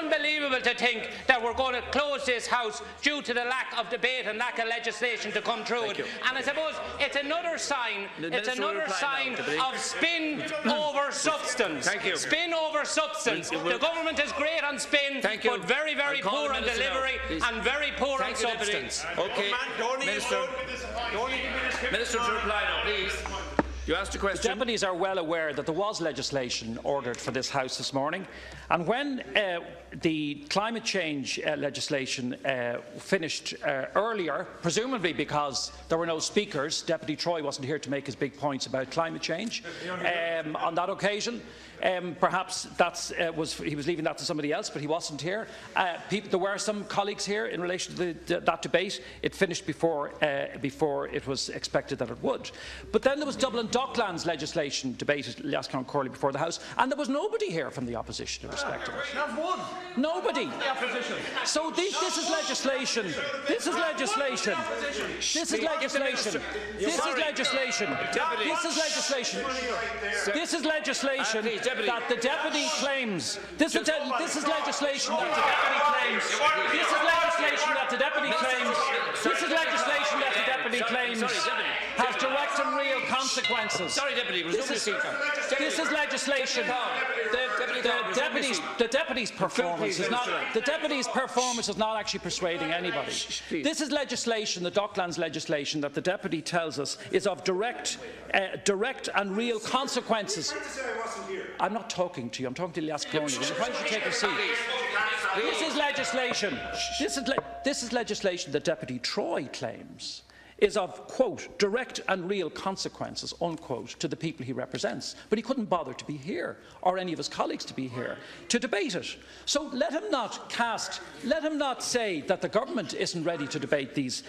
unbelievable to think that we're going to close this House due to the lack of debate and lack of legislation to come through it. And I suppose it's another sign. It's another sign of spin over substance. Spin over substance. The government is great on spin, but very, very poor on delivery and very poor on substance. Okay, Minister, to reply now, please. You asked a question. The deputies are well aware that there was legislation ordered for this House this morning, and when the climate change legislation finished earlier, presumably because there were no speakers, Deputy Troy wasn't here to make his big points about climate change on that occasion. Perhaps he was leaving that to somebody else, but he wasn't here. There were some colleagues here in relation to that debate. It finished before it was expected that it would. But then there was Dublin Docklands legislation debated last Corley before the House, and there was nobody here from the opposition in respect of it. Nobody. So this is legislation. This is legislation. This is legislation. This is legislation. This is legislation. This is legislation that the deputy claims. This is legislation that the deputy claims. This is legislation that the deputy claims. This is legislation that the deputy claims has direct and real consequences. Sorry, Deputy. This is legislation. The deputy's performance is not. The deputy's performance is not actually persuading anybody. This is legislation, the Docklands legislation, that the deputy tells us is of direct and real consequences. I'm not talking to you. I'm talking to Elias Cronin. Why don't you take a seat? This is legislation. This is legislation that Deputy Troy claims is of, quote, direct and real consequences, unquote, to the people he represents. But he couldn't bother to be here, or any of his colleagues to be here, to debate it. So let him not say that the government isn't ready to debate this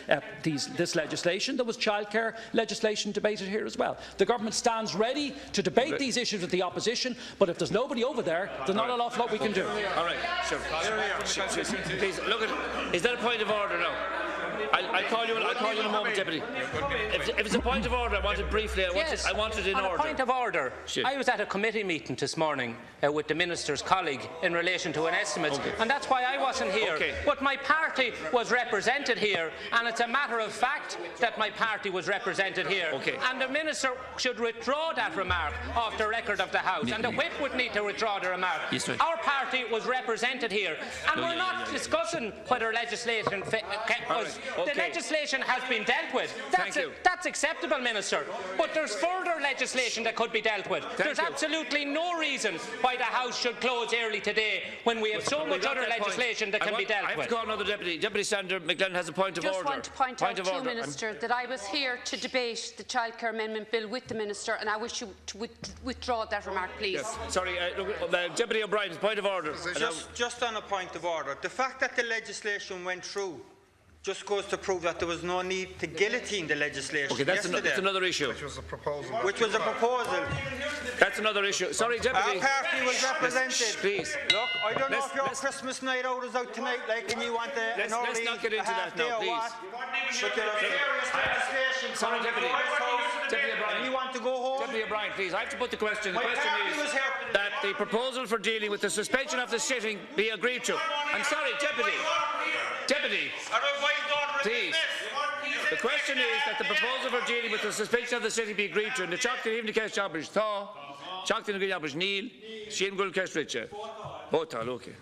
legislation. There was childcare legislation debated here as well. The government stands ready to debate these issues with the opposition, but if there's nobody over there, there's not an awful lot we can do. All right, sure. Please, look at, is that a point of order now? I'll call you in a moment, Deputy. If it's a point of order, I want it briefly. I want it in order. On a point of order, I was at a committee meeting this morning with the Minister's colleague in relation to an estimate, and that's why I wasn't here. But my party was represented here, and it's a matter of fact that my party was represented here. And the Minister should withdraw that remark off the record of the House, and the Whip would need to withdraw the remark. Our party was represented here, and we're not discussing whether legislation was. The legislation has been dealt with. That's acceptable, Minister. But there's further legislation that could be dealt with. There's absolutely no reason why the House should close early today when we have so much other legislation that can be dealt with. I have to call another Deputy. Deputy Senator McLennan has a point of order. I just want to point out to you, Minister, that I was here to debate the Childcare Amendment Bill with the Minister, and I wish you to withdraw that remark, please. Sorry, Deputy O'Brien, point of order. Just on a point of order, the fact that the legislation went through just goes to prove that there was no need to guillotine the legislation. That's another issue. Which was a proposal. That's another issue. Sorry, Deputy. Our party was represented. Please. Look, I don't know if your Christmas night out is out tonight, like, and you want let's not get into that now, please. But there are serious legislation. Sorry, Deputy. Deputy O'Brien. You want to go home? Deputy O'Brien, please. I have to put the question. The question is that the proposal for dealing with the suspension of the sitting be agreed to. I'm sorry, Deputy. Deputy. Please. The question is that the proposal for dealing with the suspension of the sitting be agreed to, and the Choctaw even case job is Choctaw, Choctaw Neil, Shane Gulkesh Richard. Both are okay.